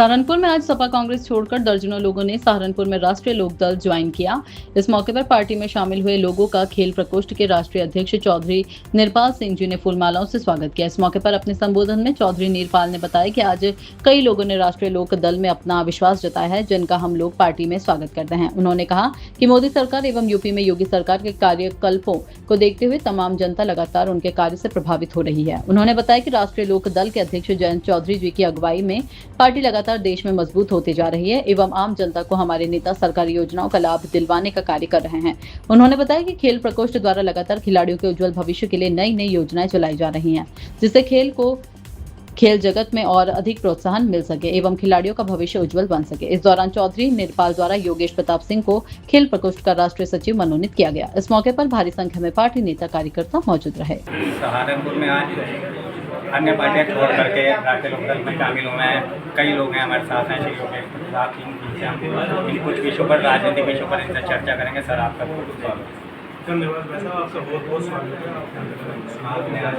सहारनपुर में आज सपा कांग्रेस छोड़कर दर्जनों लोगों ने सहारनपुर में राष्ट्रीय लोकदल ज्वाइन किया। इस मौके पर पार्टी में शामिल हुए लोगों का खेल प्रकोष्ठ के राष्ट्रीय अध्यक्ष चौधरी निरपाल सिंह जी ने फूलमालाओं से स्वागत किया। इस मौके पर अपने संबोधन में चौधरी निरपाल ने बताया कि आज कई लोगों ने राष्ट्रीय लोक दल में अपना विश्वास जताया है, जिनका हम लोग पार्टी में स्वागत करते हैं। उन्होंने कहा कि मोदी सरकार एवं यूपी में योगी सरकार के कार्यकल्पों को देखते हुए तमाम जनता लगातार उनके कार्य से प्रभावित हो रही है। उन्होंने बताया कि राष्ट्रीय लोक दल के अध्यक्ष जयंत चौधरी जी की अगुवाई में पार्टी लगातार देश में मजबूत होती जा रही है एवं आम जनता को हमारे नेता सरकारी योजनाओं का लाभ दिलवाने का कार्य कर रहे हैं। उन्होंने बताया कि खेल प्रकोष्ठ द्वारा लगातार खिलाड़ियों के उज्जवल भविष्य के लिए नई नई योजनाएं चलाई जा रही हैं, जिससे खेल जगत में और अधिक प्रोत्साहन मिल सके एवं खिलाड़ियों का भविष्य उज्जवल बन सके। इस दौरान चौधरी निरपाल द्वारा योगेश प्रताप सिंह को खेल प्रकोष्ठ का राष्ट्रीय सचिव मनोनीत किया गया। इस मौके पर भारी संख्या में पार्टी नेता कार्यकर्ता मौजूद रहे। सहारनपुर में आज अन्य पार्टियां छोड़ करके राष्ट्रीय लोकदल में शामिल हुए हैं। कई लोग हैं हमारे साथ हैं, श्री योगेश प्रताप सिंह जी से हम कुछ विषयों पर, राजनीतिक विषयों पर इनसे चर्चा करेंगे। सर, आपका बहुत स्वागत। धन्यवाद भाई साहब, आपका बहुत बहुत स्वागत है। आपने आज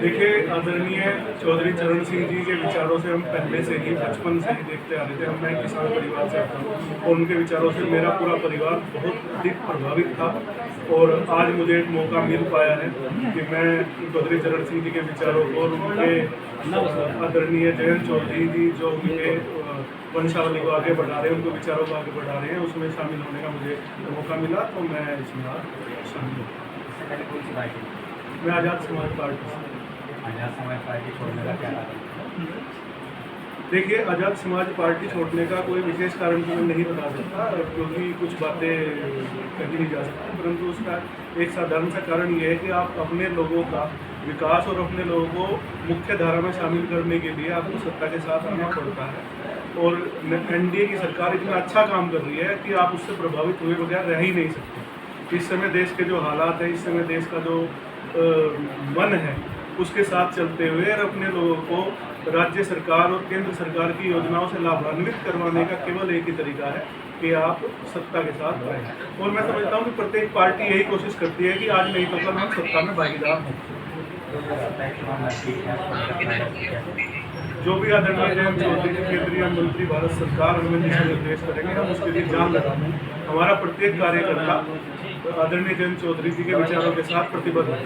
देखिए, आदरणीय चौधरी चरण सिंह जी के विचारों से हम पहले से ही बचपन से ही देखते आ रहे थे। मैं किसान परिवार से आता हूँ और उनके विचारों से मेरा पूरा परिवार बहुत अधिक प्रभावित था और आज मुझे एक मौका मिल पाया है कि मैं चौधरी चरण सिंह जी के विचारों को और उनके आदरणीय जयंत चौधरी जी जो उनके वंशावली को आगे बढ़ा रहे हैं, उनके विचारों को आगे बढ़ा रहे हैं, उसमें शामिल होने का मुझे मौका मिला, तो मैं इसमें शामिल हूँ। मैं आज़ाद समाज पार्टी से। आज़ाद समाज पार्टी छोड़ने का क्या कारण? देखिए, आज़ाद समाज पार्टी छोड़ने का कोई विशेष कारण तो मैं नहीं बता सकता, क्योंकि कुछ बातें कही नहीं जा सकती, परंतु उसका एक साधारण सा कारण ये है कि आप अपने लोगों का विकास और अपने लोगों को मुख्य धारा में शामिल करने के लिए आपको सत्ता के साथ आना पड़ता है। और एनडीए की सरकार इतना अच्छा काम कर रही है कि आप उससे प्रभावित हुए बगैर रह ही नहीं सकते। इस समय देश के जो हालात हैं, इस समय देश का जो मन है, उसके साथ चलते हुए और अपने लोगों को राज्य सरकार और केंद्र सरकार की योजनाओं से लाभान्वित करवाने का केवल एक ही तरीका है कि आप सत्ता के साथ रहें। और मैं समझता हूँ कि प्रत्येक पार्टी यही कोशिश करती है कि आज नहीं तो कल हम सत्ता में भागीदार हों। जो भी आदरणीय जयंत चौधरी जी केंद्रीय मंत्री भारत सरकार हमें दिशा निर्देश करेंगे, हम उसके लिए जान लगाएंगे। हमारा प्रत्येक कार्यकर्ता आदरणीय जयंत चौधरी जी के विचारों के साथ प्रतिबद्ध है।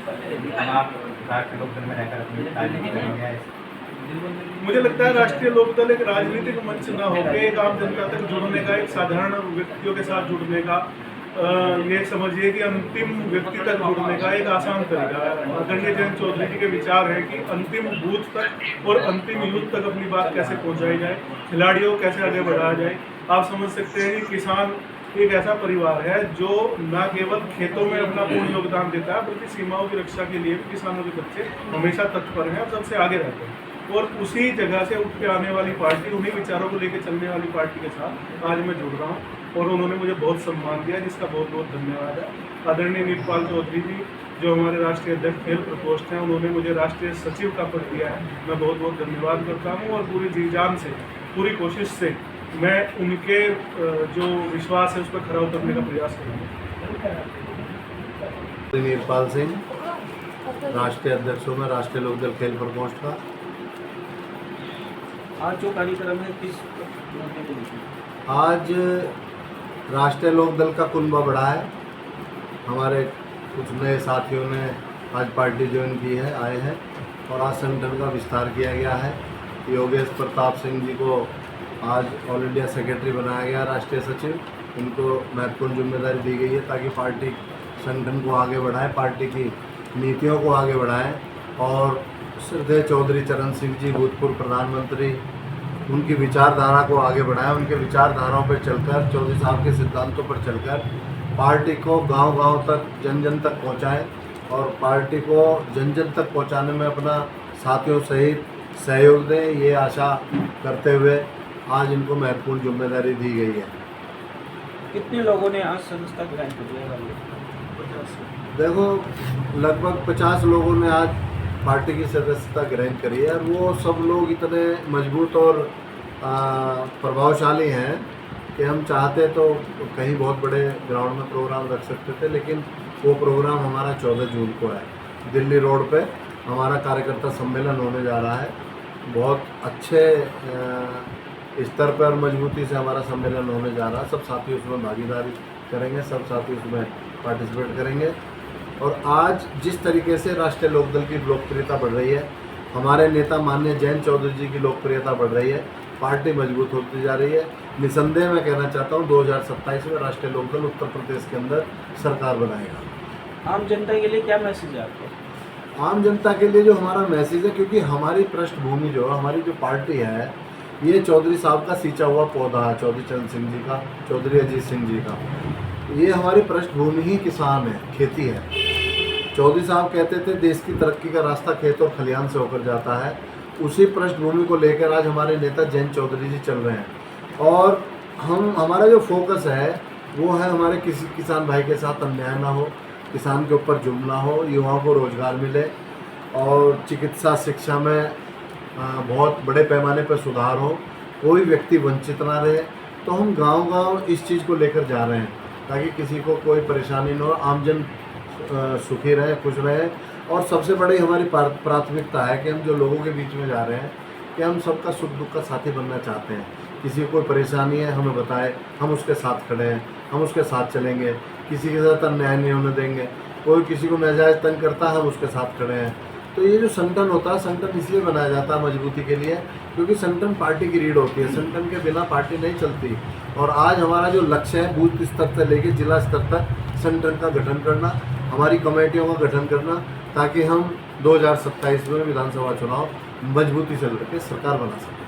मुझे लगता है राष्ट्रीय लोकदल एक राजनीतिक मंच न होकर एक आम जनता तक जुड़ने का, एक साधारण व्यक्तियों के साथ जुड़ने का, ये समझिए कि अंतिम व्यक्ति तक जुड़ने का एक आसान तरीका है। आदरणीय जयंत चौधरी जी के विचार है कि अंतिम बूथ तक और अंतिम यूथ तक अपनी बात कैसे पहुंचाई जाए, खिलाड़ियों को कैसे आगे बढ़ाया जाए। आप समझ सकते हैं कि किसान एक ऐसा परिवार है जो न केवल खेतों में अपना पूर्ण योगदान देता है, बल्कि सीमाओं की रक्षा के लिए भी किसानों के बच्चे हमेशा तत्पर हैं और सबसे आगे रहते हैं। और उसी जगह से उठ के आने वाली पार्टी, उन्हीं विचारों को लेकर चलने वाली पार्टी के साथ आज मैं जुड़ रहा हूँ और उन्होंने मुझे बहुत सम्मान दिया, जिसका बहुत बहुत धन्यवाद है। आदरणीय निरपाल चौधरी जी जो हमारे राष्ट्रीय अध्यक्ष खेल प्रकोष्ठ हैं, उन्होंने मुझे राष्ट्रीय सचिव का पद दिया है। मैं बहुत बहुत धन्यवाद करता हूँ और पूरी जी जान से, पूरी कोशिश से मैं उनके जो विश्वास है उस पर खरा उतरने का प्रयास करूँगा। निरपाल सिंह, राष्ट्रीय अध्यक्ष हूँ मैं राष्ट्रीय लोकदल खेल प्रकोष्ठ का। आज जो कार्यक्रम है किस आज राष्ट्रीय लोकदल का कुनबा बढ़ा है। हमारे कुछ नए साथियों ने आज पार्टी ज्वाइन की है, आए हैं और आज संगठन का विस्तार किया गया है। योगेश प्रताप सिंह जी को आज ऑल इंडिया सेक्रेटरी बनाया गया, राष्ट्रीय सचिव। उनको महत्वपूर्ण जिम्मेदारी दी गई है ताकि पार्टी संगठन को आगे बढ़ाए, पार्टी की नीतियों को आगे बढ़ाएं और श्रद्धेय चौधरी चरण सिंह जी भूतपूर्व प्रधानमंत्री, उनकी विचारधारा को आगे बढ़ाएं, उनके विचारधाराओं पर चलकर, चौधरी साहब के सिद्धांतों पर चलकर पार्टी को गांव-गांव तक, जन-जन तक पहुंचाएं और पार्टी को जन-जन तक पहुंचाने में अपना साथियों सहित सहयोग दें, ये आशा करते हुए आज इनको महत्वपूर्ण जिम्मेदारी दी गई है। कितने लोगों ने आज संस्था ग्रहण कर लिया? देखो, लगभग 50 लोगों ने आज पार्टी की सदस्यता ग्रहण करी है और वो सब लोग इतने मजबूत और प्रभावशाली हैं कि हम चाहते तो कहीं बहुत बड़े ग्राउंड में प्रोग्राम रख सकते थे, लेकिन वो प्रोग्राम हमारा 14 जून को है दिल्ली रोड पे हमारा कार्यकर्ता सम्मेलन होने जा रहा है। बहुत अच्छे स्तर पर और मजबूती से हमारा सम्मेलन होने जा रहा है। सब साथी उसमें भागीदारी करेंगे, सब साथी उसमें पार्टिसिपेट करेंगे। और आज जिस तरीके से राष्ट्रीय लोकदल की लोकप्रियता बढ़ रही है, हमारे नेता माननीय जयंत चौधरी जी की लोकप्रियता बढ़ रही है, पार्टी मजबूत होती जा रही है। निसंदेह मैं कहना चाहता हूँ 2027 में राष्ट्रीय लोकदल उत्तर प्रदेश के अंदर सरकार बनाएगा। आम जनता के लिए क्या मैसेज है आपका? आम जनता के लिए जो हमारा मैसेज है, क्योंकि हमारी पृष्ठभूमि जो है, हमारी जो पार्टी है, ये चौधरी साहब का सींचा हुआ पौधा है, चौधरी चरण सिंह जी का, चौधरी अजीत सिंह जी का। ये हमारी पृष्ठभूमि ही किसान है, खेती है। चौधरी साहब कहते थे देश की तरक्की का रास्ता खेत और खलिहान से होकर जाता है। उसी पृष्ठभूमि को लेकर आज हमारे नेता जयंत चौधरी जी चल रहे हैं। और हमारा जो फोकस है वो है हमारे किसी किसान भाई के साथ अन्याय ना हो, किसान के ऊपर जुल्म ना हो, युवाओं को रोजगार मिले और चिकित्सा शिक्षा में बहुत बड़े पैमाने पर सुधार हो, कोई व्यक्ति वंचित ना रहे। तो हम गांव-गांव इस चीज़ को लेकर जा रहे हैं ताकि किसी को कोई परेशानी न हो, आमजन सुखी रहे, खुश रहे। और सबसे बड़ी हमारी प्राथमिकता है कि हम जो लोगों के बीच में जा रहे हैं कि हम सबका सुख दुख का साथी बनना चाहते हैं। किसी को कोई परेशानी है हमें बताए, हम उसके साथ खड़े हैं, हम उसके साथ चलेंगे, किसी के साथ अन्याय नहीं होने देंगे। कोई किसी को नाजायज़ तंग करता है हम उसके साथ खड़े हैं। तो ये जो संगठन होता है, संगठन इसलिए बनाया जाता है मजबूती के लिए, क्योंकि संगठन पार्टी की रीढ़ होती है। संगठन के बिना पार्टी नहीं चलती। और आज हमारा जो लक्ष्य है बूथ स्तर से लेकर जिला स्तर तक संगठन का गठन करना, हमारी कमेटियों का गठन करना, ताकि हम 2027 में विधानसभा चुनाव मजबूती से लड़के सरकार बना सकें।